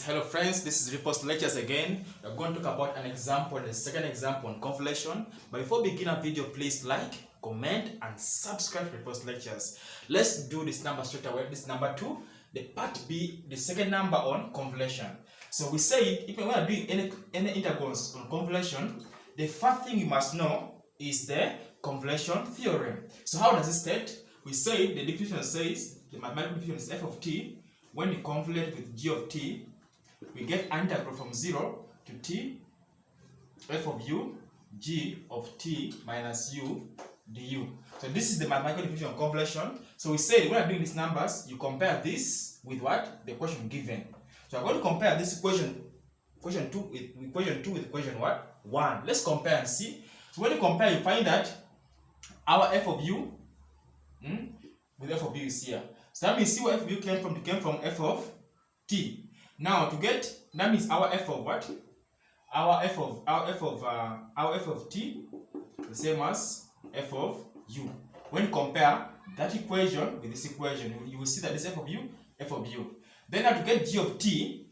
Hello friends, this is Repost Lectures again. We're going to talk about an example, the second example on convolution. But before we begin our video, please like, comment and subscribe to Repost Lectures. Let's do this number straight away. This is number 2, the part B, the second number on convolution. So we say if we want to do any integrals on convolution, the first thing you must know is the convolution theorem. So how does it state? We say the definition says the mathematical definition is f of t. When we convolute with g of t, we get an integral from 0 to t, f of u, g of t minus u du. So this is the mathematical definition of convolution. So we say when you're doing these numbers, you compare this with what? The equation given. So I'm going to compare this equation 2 with equation what? 1. Let's compare and see. So when you compare, you find that our f of u with f of u is here. So that means see where f of u came from. It came from f of t. Now to get, that means our f of what? Our f of t the same as f of u. When you compare that equation with this equation, you will see that this f of u. Then now to get g of t,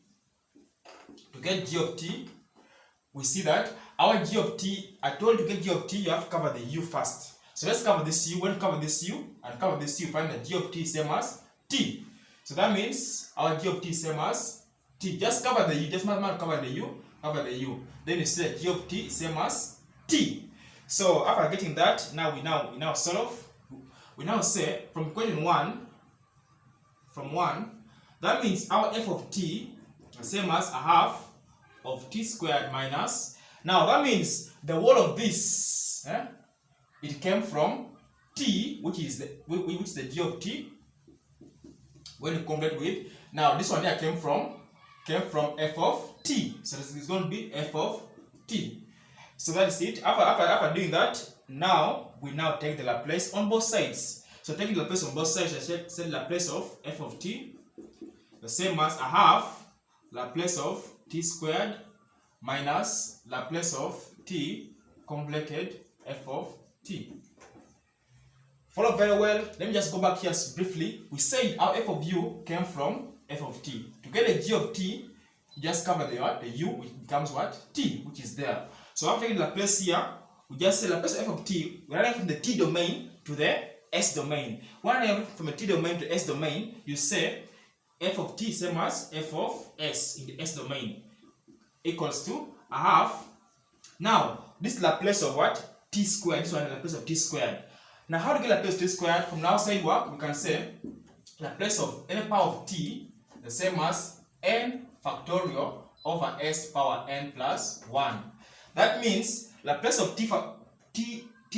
we see that our g of t, I told you to get g of t, you have to cover the u first. So let's cover this u. When you cover this u and cover this u, find that g of t is same as t. So that means our g of t is same as t. Just cover the u. Just cover the u. Then you see that g of t is same as t. So after getting that, now we now solve. We now say from equation 1, that means our f of t is same as a half of t squared minus. Now that means the whole of this, it came from t, which is the g of t. When you compare with, now this one here came from f of t. So this is going to be f of t. So that is it. After doing that, now we take the Laplace on both sides. So taking the Laplace on both sides, I said Laplace of f of t the same as a half Laplace of t squared minus Laplace of t convoluted f of t. Follow very well. Let me just go back here briefly. We said our f of u came from f of t. To get a g of t, you just cover the u, which becomes what? T, which is there. So after taking Laplace here, we just say Laplace of f of t. We're running from the t domain to the s domain. When you're running from the t domain to s domain, you say f of t same as f of s in the s domain equals to a half. Now, this Laplace of what? T squared. This one is Laplace of t squared. Now, how to get Laplace of t squared? From the outside work, we can say Laplace of any power of t the same as n factorial over s power n plus 1. That means Laplace of t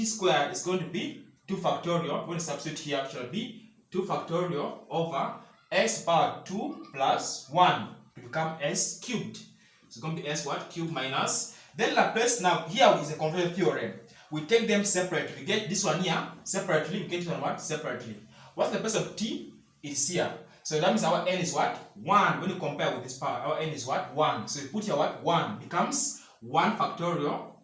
squared is going to be 2 factorial. When you substitute here, it shall be 2 factorial over s power 2 plus 1 to become s cubed. So it's going to be s what? Cubed minus. Then Laplace, now here is a convolution theorem. We take them separately. We get this one here separately. We get this one what? Separately. What's the place of t? It's here. So that means our n is what? 1. When you compare with this power, our n is what? 1. So you put here what? 1 becomes 1 factorial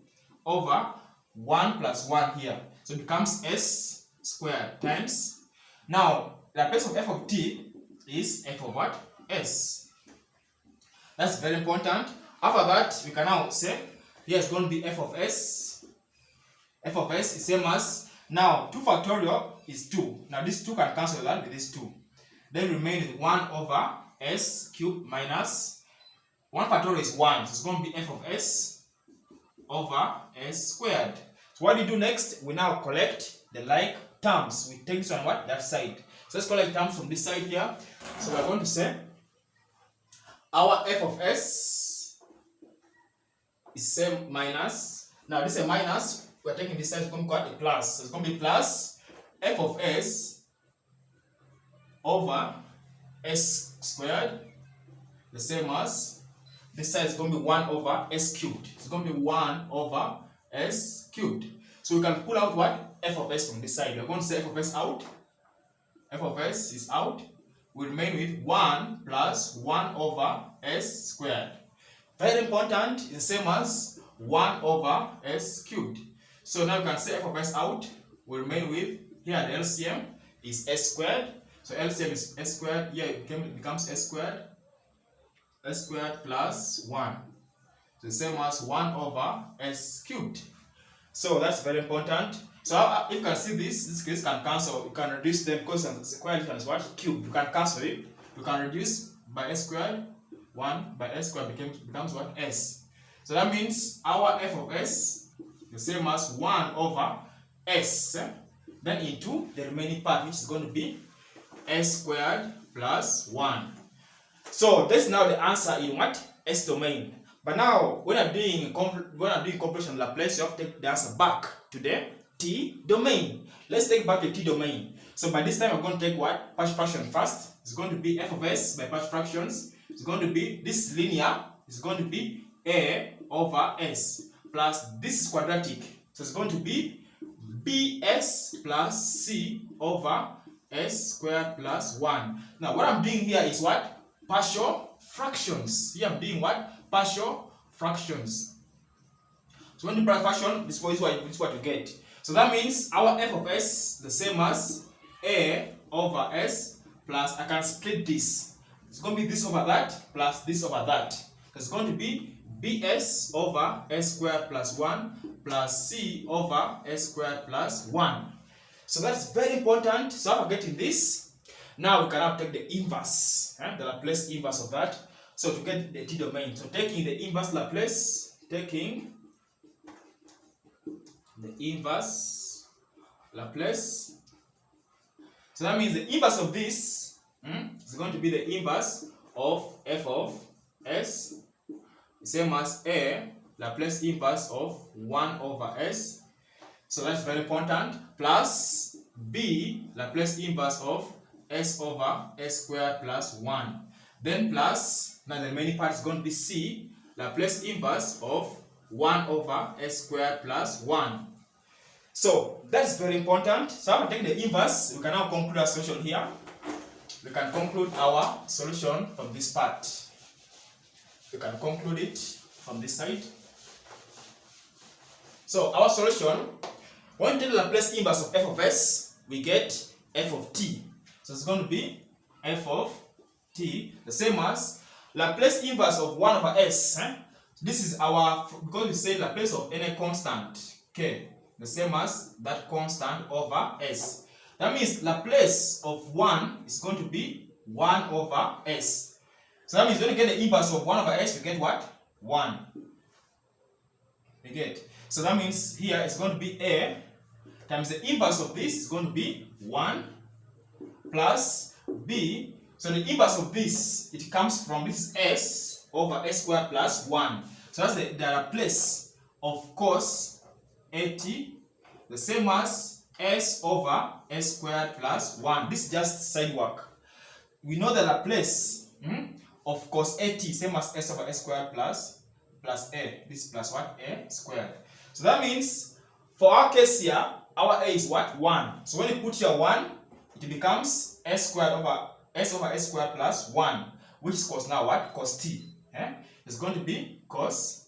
over 1 plus 1 here. So it becomes s squared times. Now, the place of f of t is f of what? S. That's very important. After that, we can now say here is going to be f of s. F of s is same as, now 2 factorial is 2. Now this 2 can cancel that with this 2. Then remain with 1 over s cubed minus 1 factorial is 1. So it's going to be f of s over s squared. So what do you do next? We now collect the like terms. We take this one what? That side. So let's collect terms from this side here. So we're going to say our f of s is same minus. Now this is a minus. We're taking this side, it's going to be a plus. So it's going to be plus f of s over s squared, the same as this side is going to be 1 over s cubed. It's going to be 1 over s cubed. So we can pull out what? F of s from this side. We're going to say f of s out. F of s is out. We remain with 1 plus 1 over s squared. Very important, it's the same as 1 over s cubed. So now you can say f of s out. We remain with, here the LCM is s squared. So LCM is s squared. Here it becomes s squared s squared plus 1. So the same as 1 over s cubed. So that's very important. So if you can see this case can cancel. You can reduce them because the square is what? Cube. You can cancel it. You can reduce by s squared. 1 by s squared becomes what? S. So that means our f of s the same as 1 over s. Then into the remaining part, which is going to be s squared plus 1. So that's now the answer in what? S domain. But now when I'm doing convolution Laplace, you have to take the answer back to the t domain. Let's take back the t domain. So by this time, I'm going to take what? Partial fraction first. It's going to be f of s by partial fractions. It's going to be this linear. It's going to be a over s plus this is quadratic. So it's going to be bs plus c over s squared plus 1. Now what I'm doing here is what? Partial fractions. Here I'm doing what? Partial fractions. So when you partial fraction, this is what you get. So that means our f of s the same as a over s plus, I can split this. It's going to be this over that plus this over that. It's going to be bs over s squared plus 1 plus c over s squared plus 1. So that's very important. So after getting this, now we can now take the inverse, the Laplace inverse of that. So to get the t domain, so taking the inverse Laplace, taking the inverse Laplace. So that means the inverse of this is going to be the inverse of f of s, the same as a Laplace inverse of 1 over s. So that's very important. Plus b Laplace inverse of s over s squared plus 1. Then plus, now the remaining part is going to be c Laplace inverse of 1 over s squared plus 1. So that's very important. So after taking the inverse, we can now conclude our solution here. We can conclude our solution from this part. We can conclude it from this side. So our solution, when we take the Laplace inverse of f of s, we get f of t. So it's going to be f of t, the same as Laplace inverse of 1 over s. This is our, because we say Laplace of any constant k, the same as that constant over s. That means Laplace of 1 is going to be 1 over s. So that means when you get the inverse of 1 over s, you get what? 1. You get. So that means here it's going to be a times the inverse of this is going to be 1 plus b. So the inverse of this, it comes from this s over s squared plus 1. So that's the Laplace of cos at, the same as s over s squared plus 1. This is just side work. We know the Laplace of cos at, same as s over s squared plus a. This is plus what? A squared. So that means for our case here, our a is what? 1. So when you put here 1, it becomes s squared over s squared plus 1, which is cos now what? Cos t. It's going to be cos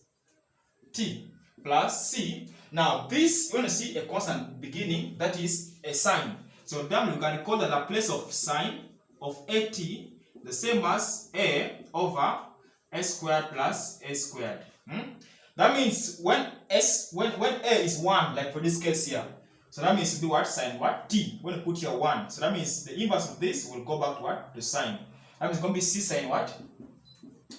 t plus c. Now this, you want to see a constant beginning, that is a sign. So then we can call the Laplace of sine of at the same as a over s squared plus a squared. That means when a is 1, like for this case here, so that means to do what? Sine what? T. When you put here 1, so that means the inverse of this will go back to what? To sine. That means it's going to be c sine what?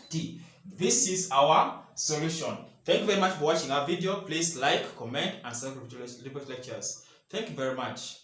T. This is our solution. Thank you very much for watching our video. Please like, comment, and subscribe to lectures. Thank you very much.